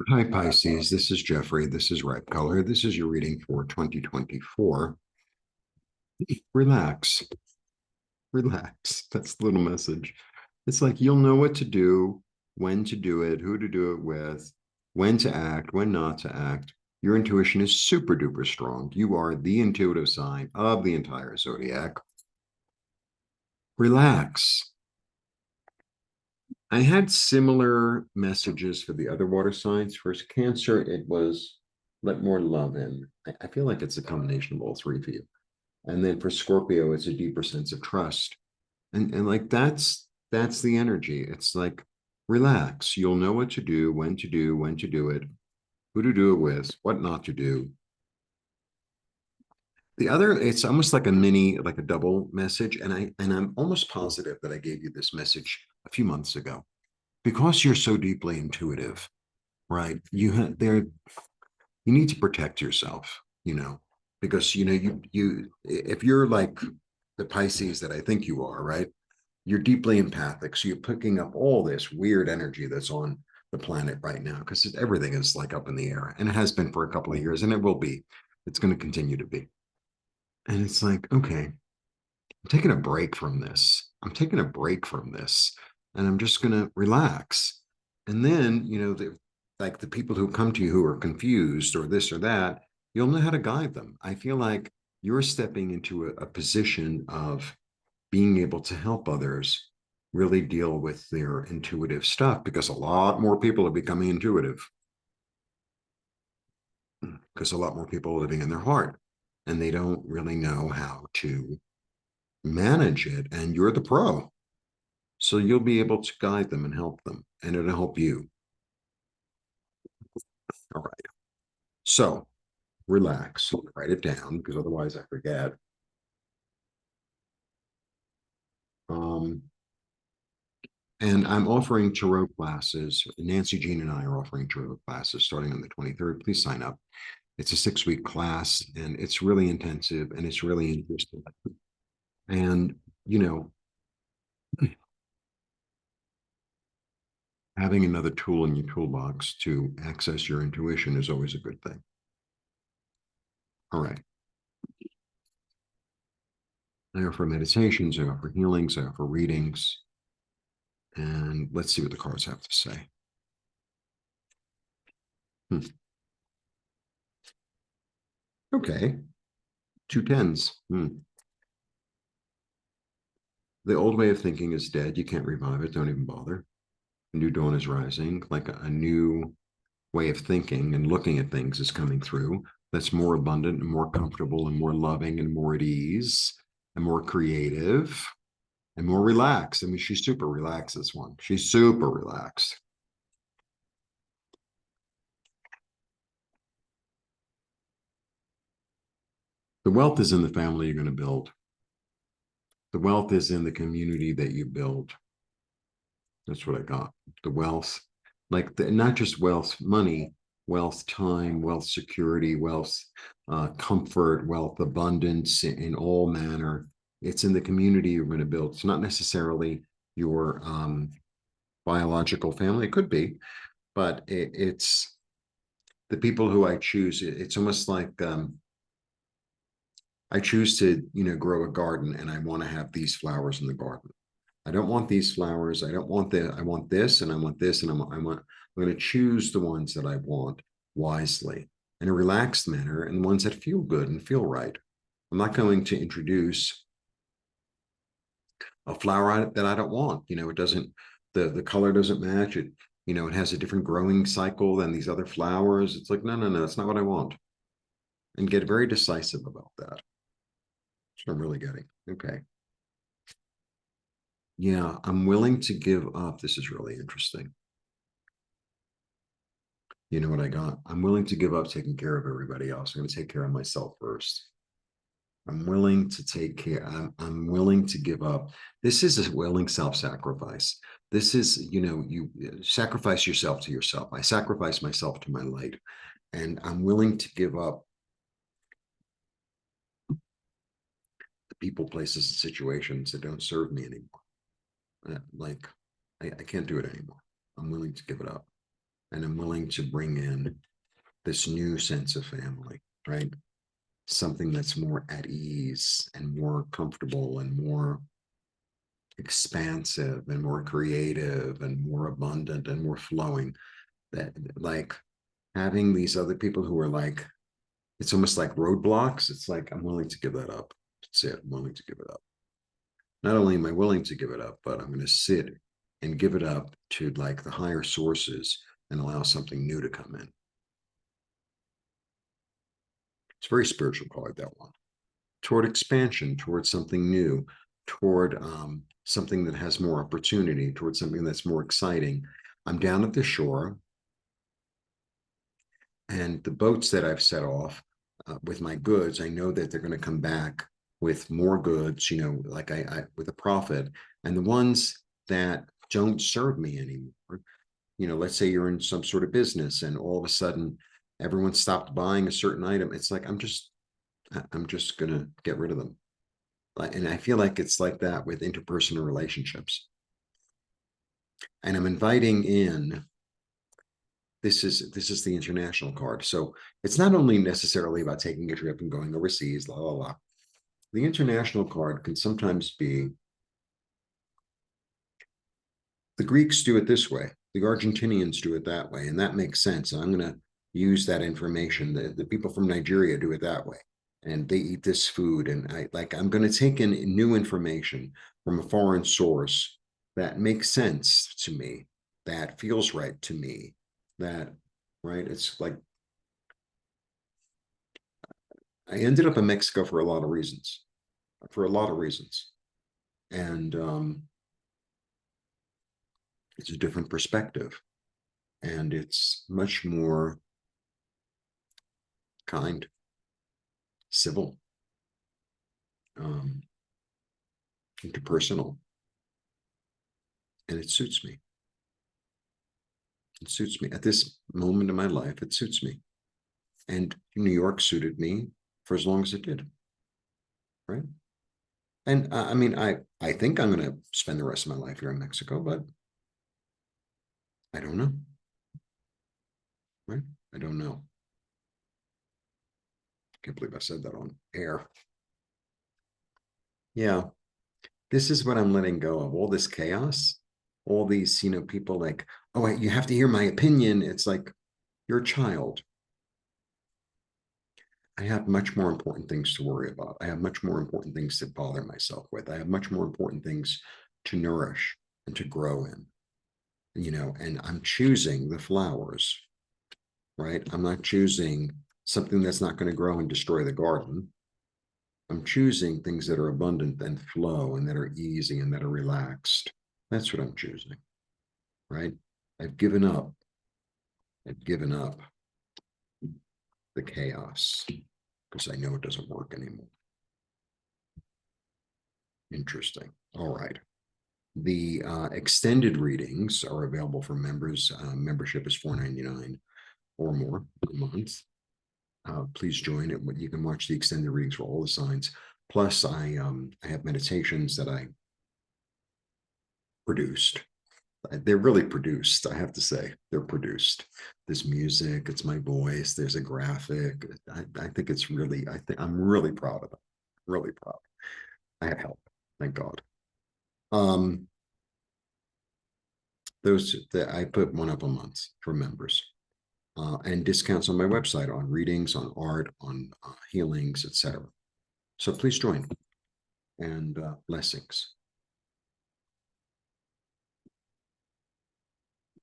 Hi, Pisces. This is Jeffrey. This is Ripe Color. This is your reading for 2024. Relax, relax. That's the little message. It's like you'll know what to do, when to do it, who to do it with, when to act, when not to act. Your intuition is super duper strong. You are the intuitive sign of the entire zodiac. Relax. I had similar messages for the other water signs. For Cancer, it was let more love in. I feel like it's a combination of all three for you. And then for Scorpio, it's a deeper sense of trust. And like that's the energy. It's like relax. You'll know what to do, when to do it, who to do it with, what not to do. The other, it's almost like a mini, like a double message. And I'm almost positive that I gave you this message a few months ago because you're so deeply intuitive, right? You need to protect yourself, because you if you're like the Pisces that I think you are, right? You're deeply empathic. So you're picking up all this weird energy that's on the planet right now because everything is like up in the air and it has been for a couple of years and it will be. It's going to continue to be. And it's like, okay, I'm taking a break from this. I'm taking a break from this and I'm just going to relax. And then, like the people who come to you who are confused or this or that, you'll know how to guide them. I feel like you're stepping into a position of being able to help others really deal with their intuitive stuff because a lot more people are becoming intuitive because a lot more people are living in their heart and they don't really know how to manage it. And you're the pro. So you'll be able to guide them and help them, and it'll help you. All right. So relax, write it down because otherwise I forget. Um, and I'm offering tarot classes. Nancy Jean and I are offering tarot classes starting on the 23rd. Please sign up. It's a 6-week class and it's really intensive and it's really interesting. And, you know, having another tool in your toolbox to access your intuition is always a good thing. All right. I offer meditations, I offer healings, I offer readings. And let's see what the cards have to say. Hmm. Okay. Two tens. The old way of thinking is dead. You can't revive it. Don't even bother. A new dawn is rising. Like a new way of thinking and looking at things is coming through that's more abundant and more comfortable and more loving and more at ease and more creative and more relaxed. I mean, she's super relaxed, this one. She's super relaxed. The wealth is in the family you're going to build. The wealth is in the community that you build. That's what I got. The wealth, like not just wealth, money, wealth, time, wealth, security, wealth, comfort, wealth, abundance in all manner. It's in the community you're going to build. It's not necessarily your biological family. It could be, but it's the people who I choose. It's almost like I choose to, grow a garden and I want to have these flowers in the garden. I don't want these flowers. I don't want that. I want this and I want this and I'm going to choose the ones that I want wisely in a relaxed manner and the ones that feel good and feel right. I'm not going to introduce a flower that I don't want. It doesn't, the color doesn't match it. It has a different growing cycle than these other flowers. It's like, no, no, no, that's not what I want. And get very decisive about that. That's what I'm really getting. Okay. Yeah, I'm willing to give up. This is really interesting. You know what I got? I'm willing to give up taking care of everybody else. I'm going to take care of myself first. I'm willing to take care. I'm willing to give up. This is a willing self-sacrifice. This is, you sacrifice yourself to yourself. I sacrifice myself to my light, and I'm willing to give up the people, places, and situations that don't serve me anymore. Like, I can't do it anymore. I'm willing to give it up. and I'm willing to bring in this new sense of family, right? Something that's more at ease and more comfortable and more expansive and more creative and more abundant and more flowing. That, like, having these other people who are like, it's almost like roadblocks. It's like, I'm willing to give that up. That's it. I'm willing to give it up. Not only am I willing to give it up, but I'm going to sit and give it up to like the higher sources and allow something new to come in. It's a very spiritual card, that one. Toward expansion, toward something new, toward something that has more opportunity, toward something that's more exciting. I'm down at the shore, and the boats that I've set off with my goods, I know that they're going to come back with more goods, like I with a profit. And the ones that don't serve me anymore, let's say you're in some sort of business and all of a sudden everyone stopped buying a certain item. It's like, I'm just going to get rid of them. And I feel like it's like that with interpersonal relationships. And I'm inviting in, this is the international card. So it's not only necessarily about taking a trip and going overseas, la la la. The international card can sometimes be, the Greeks do it this way, the Argentinians do it that way, and that makes sense. And I'm going to use that information. The people from Nigeria do it that way, and they eat this food. And I'm going to take in new information from a foreign source that makes sense to me, that feels right to me, that, right? It's like, I ended up in Mexico for a lot of reasons, and it's a different perspective, and it's much more kind, civil, um, interpersonal, and it suits me. It suits me at this moment in my life. It suits me, and New York suited me for as long as it did, right? And I mean, I think I'm going to spend the rest of my life here in Mexico, but I don't know, right? I don't know. I can't believe I said that on air. Yeah, this is what I'm letting go of, all this chaos, all these, people like, oh, wait, you have to hear my opinion. It's like, you're a child. I have much more important things to worry about. I have much more important things to bother myself with. I have much more important things to nourish and to grow in, and I'm choosing the flowers, right? I'm not choosing something that's not going to grow and destroy the garden. I'm choosing things that are abundant and flow and that are easy and that are relaxed. That's what I'm choosing, right? I've given up. I've given up the chaos because I know it doesn't work anymore. Interesting. All right. The extended readings are available for members. Membership is $4.99 or more a month. Please join it. You can watch the extended readings for all the signs. Plus, I have meditations that I produced. They're really produced, I have to say. They're produced. There's music, it's my voice, there's a graphic. I think it's really, I'm really proud of it. Really proud. I had help, thank God. Those that I put one up a month for members. And discounts on my website on readings, on art, on healings, etc. So please join, and blessings.